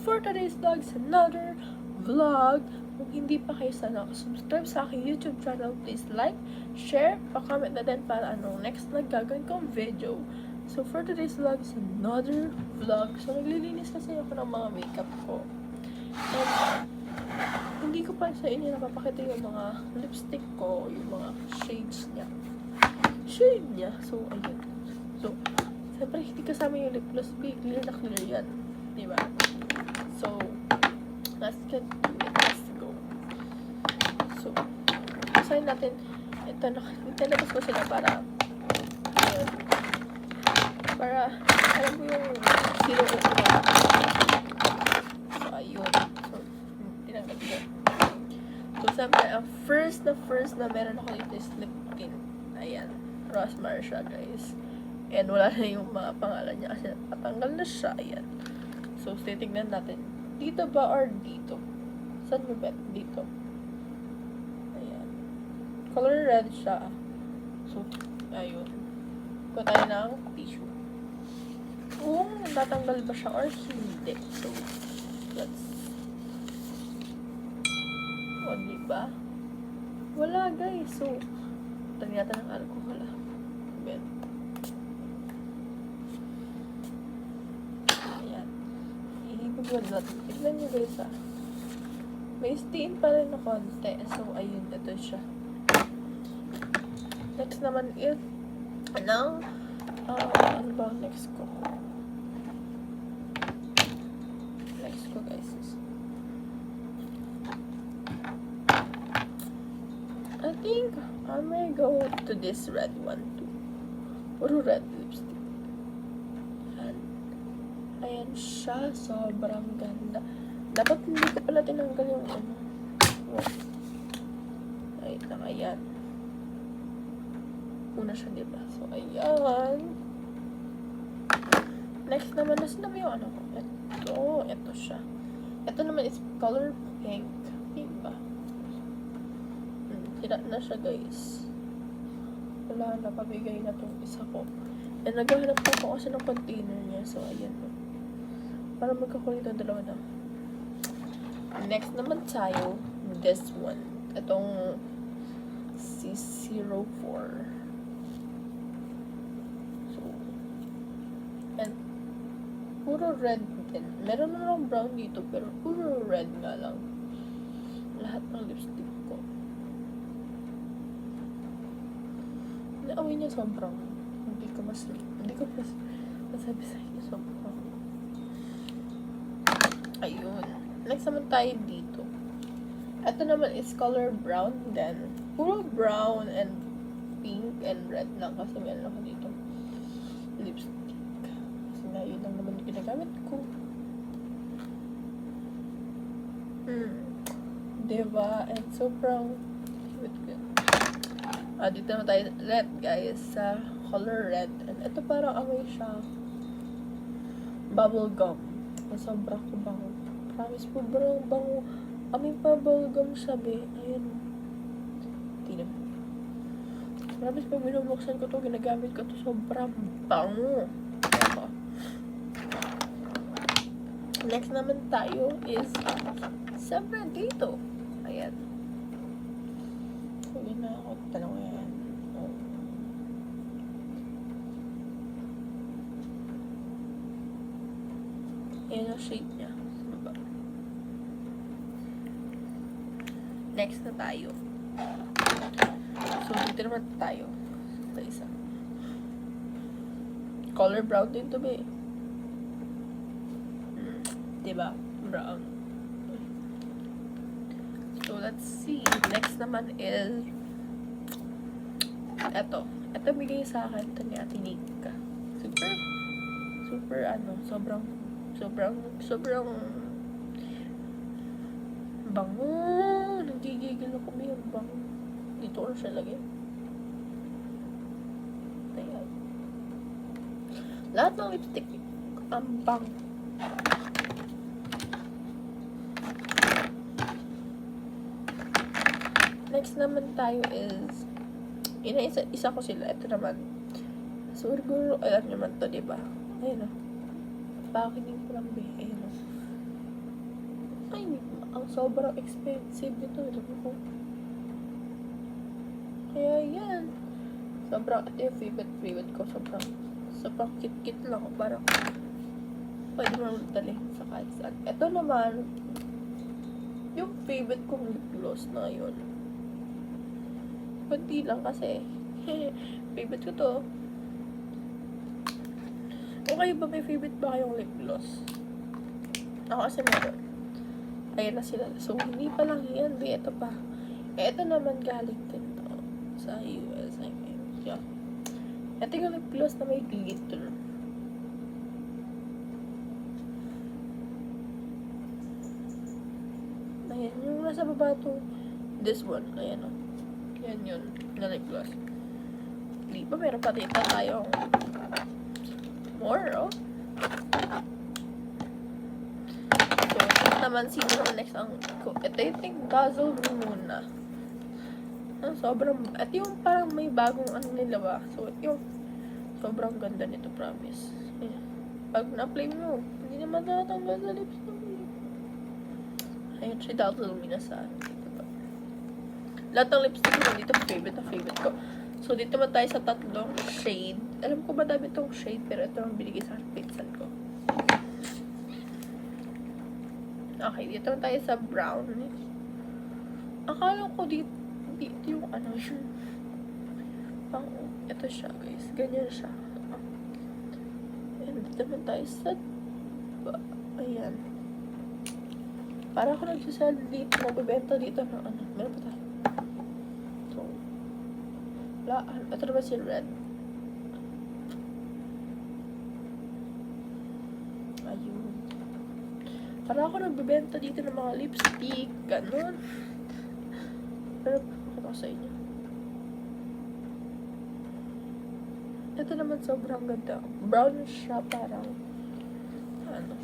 for today's vlog is another vlog. Kung hindi pa kayo sana subscribe sa aking YouTube channel, please like, share, pa-comment na din para next na gagawin kong video. So for today's vlog is another vlog. So naglilinis kasi ako ng mga makeup ko. And hindi ko pa sa inyo napapakita yung mga lipstick ko, yung mga shades niya. So ayun. So siyempre hindi kasama yung lip gloss, clear na clear yan. Diba? So let's get to it. Let's go. So usahin natin ito na ko sila para ayun, para alam mo yung zero ko. So ayun. So tinanggal ko. So siyempre ang first na meron ako dito is lip tint. Ayan, Rosemary siya guys. And wala na yung mga pangalan niya kasi natanggal na siya. Ayan. So titignan natin. Dito ba or dito? Saan mo bet? Dito. Ayan. Color red siya. So, ayun. Kuha tayo ng tissue. Kung natanggal ba siya or hindi. So, let's... O, diba? Wala guys. So, tangin natin ng alcohol. Ayan. Ayan. Ihibigod natin. Tignan nyo guys may stain pa rin na konti. So, ayun. Ito siya. Next naman is ano ba next ko? Next ko guys is I think I may go to this red one too. Puro red lipstick. Ayan siya. Sobrang ganda. Dapat hindi ko pala tinanggal yung ay, ayan. Una siya, diba? So, ayan. Next naman, nasa naman yung ko? Ito siya. Ito naman is color pink. Pink ba? Sira na siya, guys. Wala na, pabigay na itong isa ko. And naghahanap po ako kasi ng container niya. So, ayan. Para magkakulit ang dalawa na. Next naman tayo, this one. Itong C04. So, and puro red din. Meron na lang brown dito, pero puro red nga lang. Lahat ng lipstick ko. Naamoy niya sobrang. Hindi ko masabi sa inyo sobrang. Ayun. Next naman tayo dito. Ito naman is color brown. Then, puro brown and pink and red lang. Kasi meron ako dito lipstick. Kasi nga yun lang naman yung ginagamit ko. Diba? And sobrang cute. Dito naman tayo red guys. Sa color red. And ito parang amoy siya bubble gum. Sobrang ko bango. Promise po, bro, bango. Amoy pa bubblegum sabi. Ayan. Tingnan mo. Promise pag binubuksan ko to, ginagamit ko to, sobrang bango. Diba? Next naman tayo is siyempre dito. Ayan. So, yun na ako. Tanong yan. Ayan ang shade niya. Next na tayo. So, dito naman tayo. Ito isa. Color brown din to be. Diba? Brown. So, let's see. Next naman is eto. Eto bigay sa akin. Ito ni Ate Nika. Super sobrang bango. Nagigigil ako may bango. Dito ko siya lagay. Ayan. Lahat ng lipstick ang bango. Next naman tayo is isa ko sila. Ito naman. Siguro, alam naman to, diba? Ayun o. Pakinig ko lang, be. Ayun o. Ay, ang sobrang expensive nito. Alam mo. Kaya yan. Sobrang, ito yung favorite ko. Sobrang kit-kit lang. Parang, pwede mo dalhin sa kahit saan. Ito naman, yung favorite kong lip gloss na yun. Kunti lang kasi. Favorite ko to. Okay ba, may favorite ba kayong lip gloss? Ako kasi meron. Ayan na sila. So, hindi pa lang yan. Ito pa. Ito naman galing din to. Sa US. I mean, yeah. Ito yung lip gloss na may glitter. Ayan. Yung nasa baba to. This one. Ayan o. Yan yun. Na lip gloss. Di ba meron pa dito tayong more, oh. So, naman sino naman next ang ito yung Dazzle Me muna. Sobrang, at yung parang may bagong ano nila ba. So, yung sobrang ganda nito, promise. Ayan. Pag na-apply mo, hindi naman natanggal sa lips mo. Ayan, si Dazzle Me na sa lahat ng lipstick ko dito favorite ko. So, dito man tayo sa tatlong shade. Alam ko madami itong shade, pero ito ang binigay sa pinsan ko. Okay, dito man tayo sa brown. Akala ko dito yung ano yun. Ito siya, guys. Ganyan siya. And dito man tayo sa ayan. Para ako nagsasal dito, magbibenta dito ng ano. Meron pa tayo. Ito naman si red. Ayun. Para ako nagbibenta dito ng mga lipstick. Ganon. Pero pakita ko sa inyo. Ito naman sobrang ganda. Brown siya parang ano.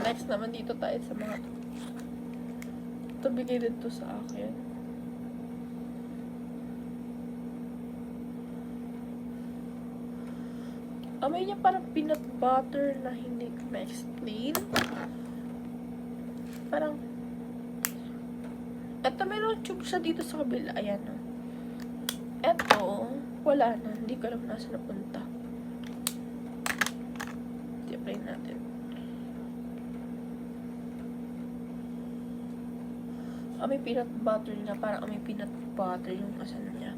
Next naman dito tayo sa mga ito bigay din to sa akin. Amoy niya parang peanut butter na hindi ko ma-explain. Parang eto meron tube siya dito sa kabila. Ayan o. Eto, wala na. Hindi ko alam nasa napunta. I-apply natin. Amoy peanut butter na. Parang amoy peanut butter yung asan niya.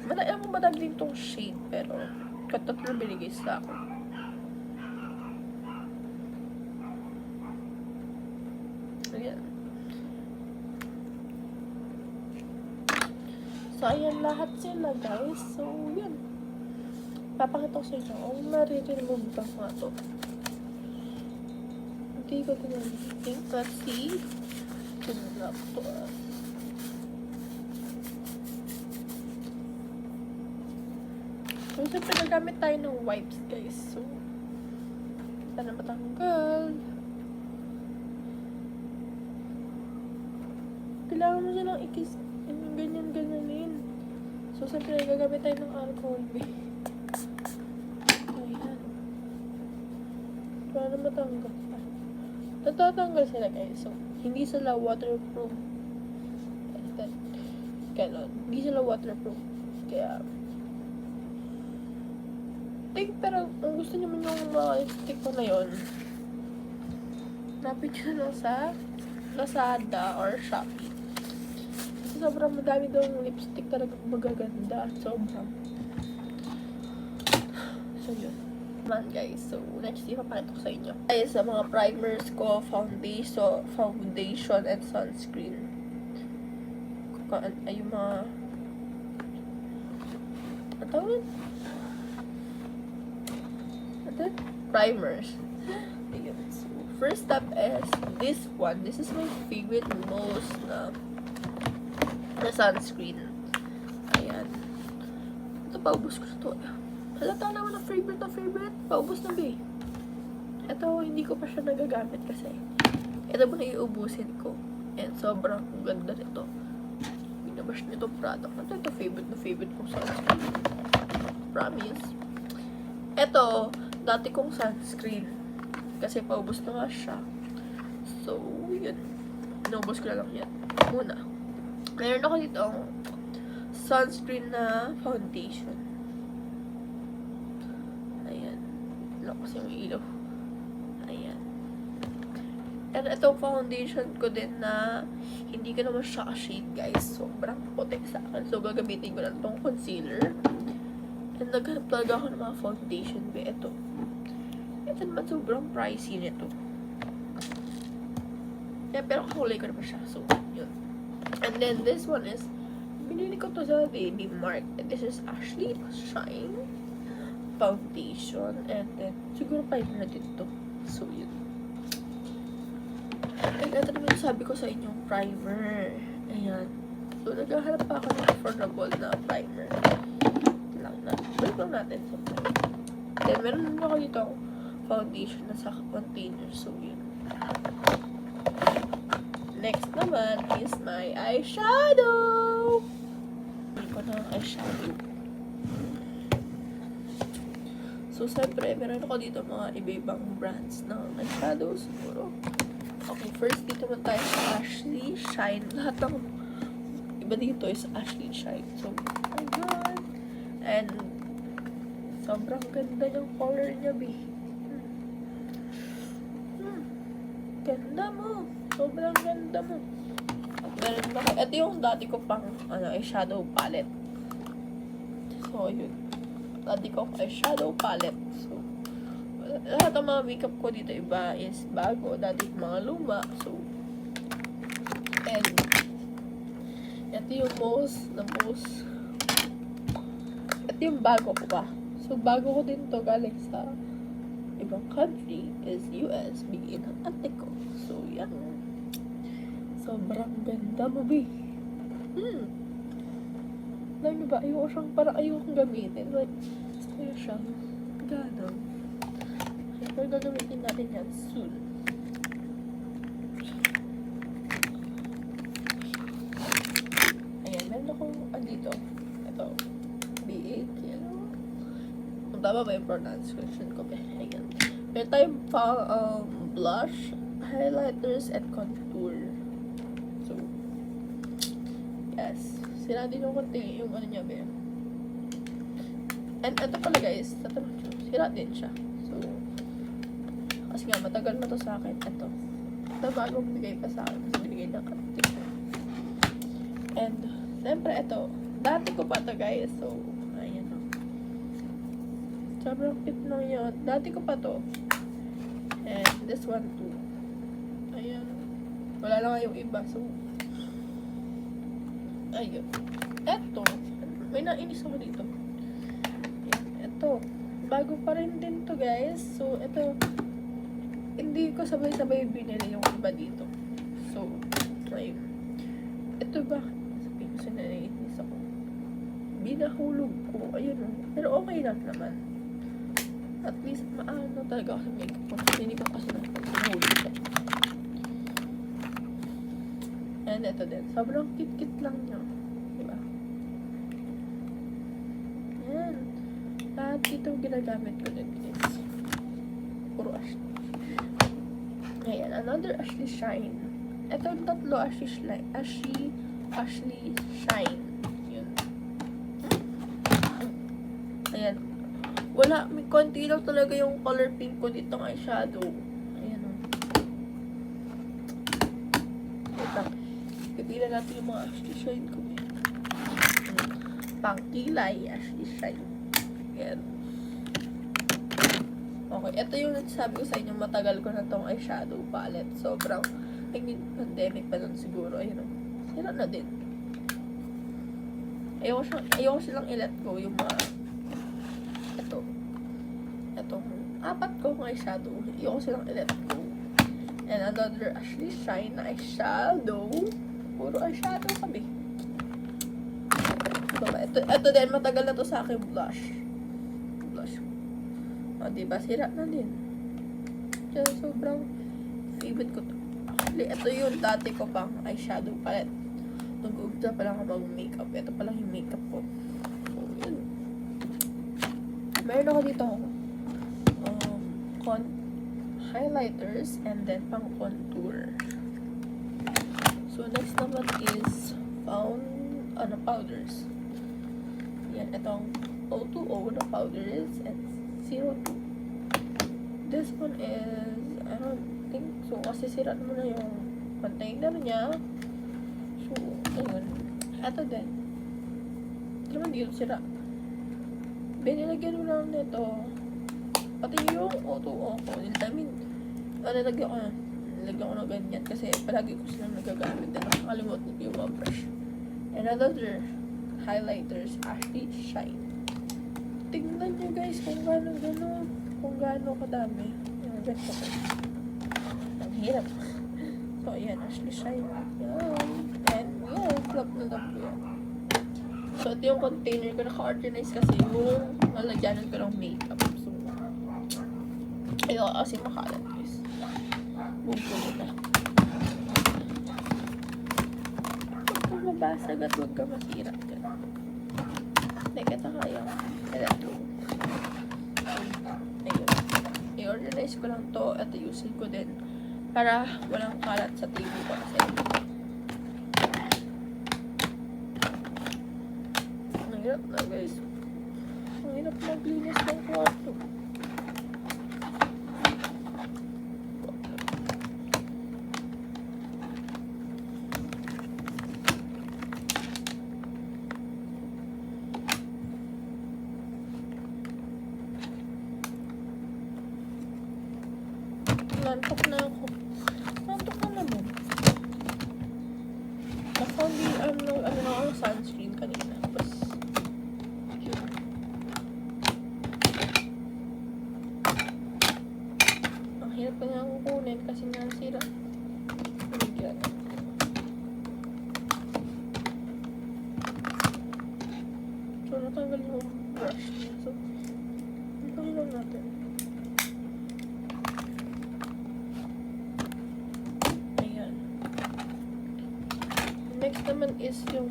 Alam mo madami din itong shade, pero katatlo binigay sa akin. Ayan. So, ayan lahat sila, guys. So, yan. Papakita ko sa inyo. Oh, nare-remove ba nga to? Hindi ko tinanong kasi tinanap to. So, siyempre, nagamit tayo ng wipes, guys. So, sana matanggal. Kailangan mo silang ikis, ganyan-ganyanin. So, siyempre, gagamit tayo ng alcohol, babe. Ayan. Para matanggal pa. Natatanggal sila, guys. So, hindi sila waterproof. Ganon. Hindi sila waterproof. Kaya, pero kung gusto niyo man yung mga lipstick ko na yun, napit nyo lang sa Lazada or Shopee. Kasi sobrang madami daw yung lipstick talaga magaganda. Sobrang. So, yun. Man, guys. So, next, ipapakita ko sa inyo. Ay, sa mga primers ko, foundation and sunscreen. Ay, yung mga tawag? Primers. Ayun. So, first up is this one. This is my favorite most na sunscreen. Ayan. Ito, paubos ko na to. Halata naman na favorite. Paubos na ba eh. Ito, hindi ko pa siya nagagamit kasi ito muna iubusin ko. And sobrang ganda nito. Binabash nito product. Ito favorite kong sunscreen. Promise. Ito, dati kong sunscreen. Kasi paubos na nga siya. So, yun. Inubos ko na lang yan. Muna. Meron ako dito sunscreen na foundation. Ayan. Lakas yung ilaw. Ayan. And itong foundation ko din na hindi ko naman siya ka-shade, guys. Sobrang puti sa akin. So, gagamitin ko lang itong concealer. And naghanap talaga ako ng mga foundation. Ito. Ito naman sobrang pricey nito. Yeah, pero kakulay ko naman siya. So, yun. And then, this one is, binili ko to sa Baby Mark. And this is Ashley Shine Foundation. And then, siguro primer din to. So, yun. And ito naman sabi ko sa inyong primer. Ayan. So, naghahanap pa ako ng affordable na primer. Balik lang natin sa primer. Then, meron naman ako dito foundation na sa container. So, yun. Next naman is my eyeshadow. Hindi ko na eyeshadow. So, siyempre, meron ako dito mga iba-ibang brands ng eyeshadow siguro. Okay, first dito naman tayo sa Ashley Shine. Lahat ng iba dito is Ashley Shine. So, oh my God. And, sobrang ganda yung color niya, B. Ganda mo. Sobrang ganda mo. At meron ako. Ito yung dati ko pang eyeshadow palette. So, yun. Dati ko eyeshadow palette. So, lahat ng mga makeup ko dito iba is bago. Dati mga luma. So, and ito yung ito yung bago ko pa. So, bago ko din to galing sa ibang country is US. Bigyan ng ate ko. So, yan. Sobrang ganda mo, B. Alam niyo ba, ayoko gamitin. Like, kaya siyang gano'n. Pero gagamitin natin yan soon. Ayan, meron akong dito. Ito. B8 yellow. Kung tama ba yung pronunciation ko? Ayan. Meron tayong blush, highlighters, and contour. So, yes. Sila din yung konti yung ano niya, be. And ito pala, guys. Sila din siya. So, kasi nga, matagal na to sa akin. Ito. Ito bagong bigay pa sa akin. Kasi binigay ng ate ko. And, siyempre, ito. Dati ko pa to, guys. So, ayan o. Sobrang cute lang yun. Dati ko pa to. And, this one too. Ayan. Wala lang yung iba. So, ayun. Eto. May nainis ako dito. Ayan. Eto. Bago pa rin din to, guys. So, eto. Hindi ko sabay-sabay binili yung iba dito. So, ayun. Ito ba? Sabihin ko sa nainis ako. Binahulog ko. Ayun o. Pero okay lang naman. At least, maano talaga ako sa makeup ko. Hindi ko kasi nahulog siya. And ito din. Sobrang cute-cute lang niya. Diba? Ayan. Lahat dito ginagamit ko din is puro Ashley. Ayan. Another Ashley Shine. Ito yung tatlo Ashley Shine. Yun. Ayan. Wala. May konti lang talaga yung color pink ko dito ng eyeshadow. Ayan o. Wait lang. Pipila natin yung mga Ashley Shine ko. Pangkilay, Ashley Shine. Ayan. Okay, ito yung nagsasabi ko sa inyo, matagal ko na tong eyeshadow palette. Sobrang, pandemic pa nun siguro. Ayun o. Sira na din. Ayoko silang i-let go yung mga, itong 4 ko ng eyeshadow. Ayoko silang i-let go. And another Ashley Shine na eyeshadow. Puro eyeshadow kami. Diba? Ito din, matagal na to sa akin blush. O, diba? Sira na din. Kaya sobrang favorite ko to. Actually, ito yung dati ko pang eyeshadow palette. Nag-uugda pa lang ako mag-makeup. Ito pa lang yung makeup ko. So, yun. Meron ako dito highlighters and then pang contour. So, next naman is powders. Yan, itong O2O na powders and 02. This one is, I don't think so, kasi sira naman na yung container niya. So, ayun. Ito din. Ito naman dito sira. Binilagyan mo lang nito. Pati yung O2O ko. Nilagyan ko na ganyan kasi palagi ko silang nagagamit na nakakalimutan ko yung mga brush. And another highlighters, Ashley Shine. Tingnan nyo guys kung gaano kadami. Yung ganito ko. Ang hirap. So, ayan, Ashley Shine. Yan. And, yan, flop na lang ko yan. So, ito yung container ko. Naka-organize kasi yung nalagyanan ko ng makeup. So, ayoko kasi makalat guys. Huwag ko muna. Huwag kang mabasag at huwag kang masira dyan. Like, ito kaya. Ito. Ayun. I-organize ko lang to at ayusin ko din para walang kalat sa table ko kasi ang hirap na guys. Ang hirap maglinis ng kwarto. Nantok na ako. Nantok na naman. Ako sunscreen kanina. Tapos, ang hirap pa nga kukunin kasi nasira. Bigyan. So, natanggal yung brush niya. So, natanggal lang natin. Next naman is yung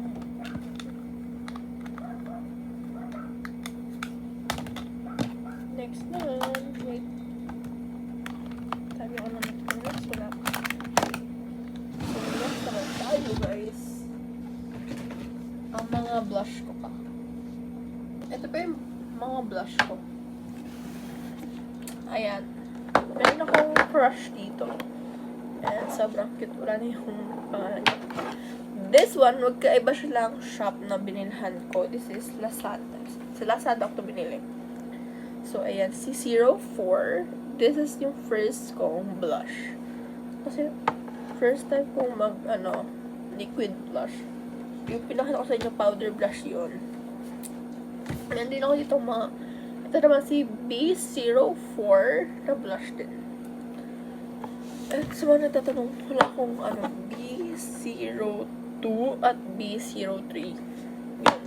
wait. Sabi ko naman ito. Next wala. So, next naman tayo guys. Ang mga blush ko pa. Ito pa yung mga blush ko. Ayan. Meron akong crush dito. And sobrang cute. Wala na yung pangalan niya. This one, magkaiba siya lang shop na binilhan ko. This is Lazada. Sa Lazada ako binili. So, ayan. Si 04. This is yung first kong blush. Kasi, first time kong liquid blush. Yung pinakita ko sa inyo, powder blush yun. And din ako dito ito naman si B04 na blush din. At sa mga natatanong, wala akong B02 at B03. Yun.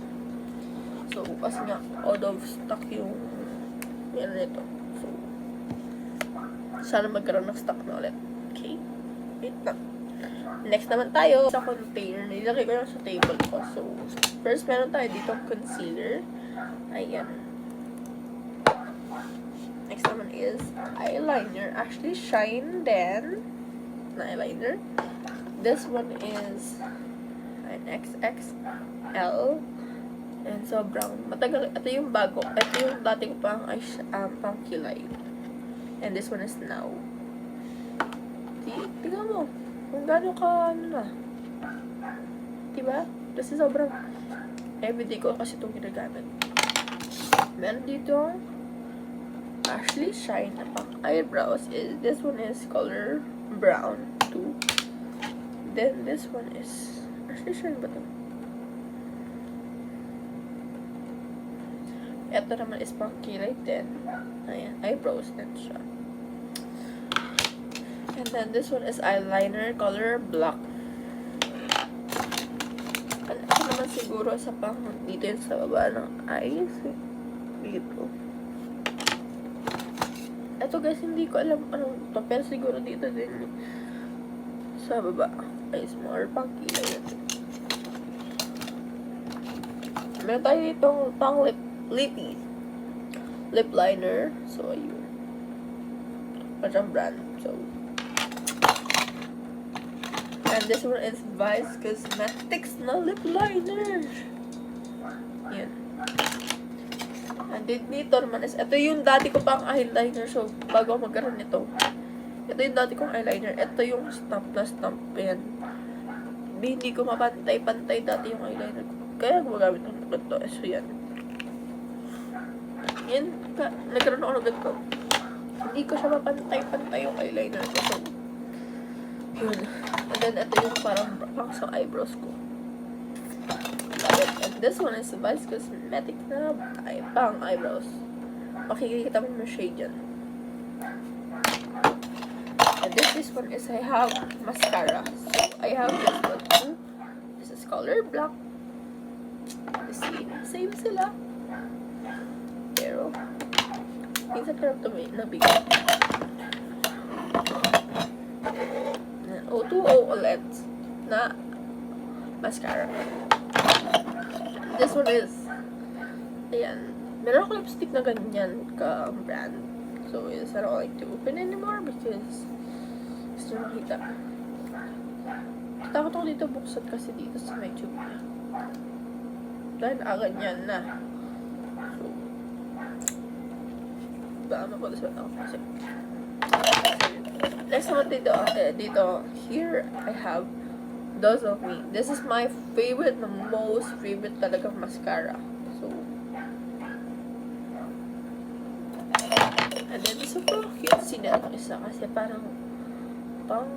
So, kasi nga, out of stock yung nito. So, sana magkaroon ng stock na ulit. Okay? Wait na. Next naman tayo sa container. Nilagay ko lang sa table ko. So, first meron tayo dito concealer. Ayan. Next naman is eyeliner. Actually, Shine then na eyeliner. This one is an XXL. And sobrang matagal. Ito yung bago. Ito yung dati ko pang kilay. And this one is now. Tingnan mo. Kung gano'n ka, diba? Kasi sobrang everyday ko kasi itong ginagamit. Meron dito Ashley Shine na pang eyebrows. This one is color brown too. Then this one is Ashley Shine ba ito? Ito naman is pang kilay din. Ayan, eyebrows din siya. And then this one is eyeliner color black. Ito naman siguro sa pang dito yun sa baba ng eyes. Dito. Ito guys, hindi ko alam anong ito. Pero siguro dito din sa baba. Eyes mo or pang kilay natin. Meron tayo ditong pang lippy lip liner. So, ayun. Parang brand. So, And this one is Vice Cosmetics na lip liner. Yan. And then dito naman is, ito yung dati ko pang eyeliner. So, bago ako magkaroon nito, ito yung dati kong eyeliner. Ito yung stamp na stamp. Yan. Hindi ko mapantay-pantay dati yung eyeliner ko. Kaya gumagamit ng ganito. So, yan. Yan. Nagkaroon ako ng ganito. Hindi ko siya mapantay-pantay yung eyeliner ko. So, yun. And then, ito yung parang pang sa eyebrows ko. Love it. And this one is Vice Cosmetics na pang eyebrows. Makikita mo yung shade yan. And this one is I have mascara. So, I have this one too. This is color black. Same sila. Pero, minsan ka lang nabigay. O2O ulit na mascara. This one is, ayan, meron ako lipstick na ganyan ka brand. So, I don't like to open anymore because gusto nyo makita. Takot ako dito buksan kasi dito sa may tube niya. Dahil ganyan na. So, baka mapalaswat ako kasi. Next naman dito, here I have Those of Me. This is my favorite, the most favorite talaga mascara. So, and then super cute sila itong isa kasi parang pang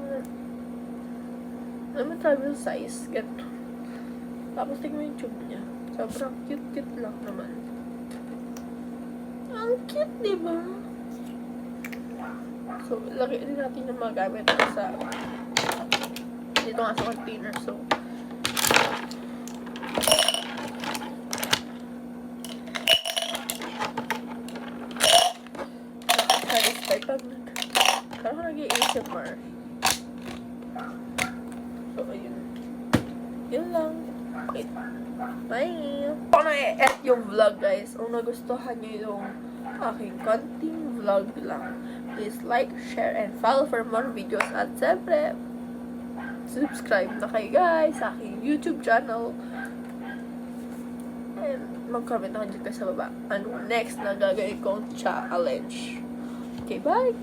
naman travel size. Ganito. Tapos tingnan yung tube niya. Sobrang cute lang naman. Ang cute, diba? So, lagay din natin yung mga gamit sa dito nga sa container. So, satisfied pag parang nag-iisip more. So, ayun. Yun lang. Wait. Bye! Ako na-e-end yung vlog, guys. Kung nagustuhan nyo yung aking konting vlog lang, please like, share, and follow for more videos. At syempre, subscribe na kayo, guys, sa aking YouTube channel. And mag-comment na kayo sa baba. Ano next na gagawin kong challenge. Okay, bye!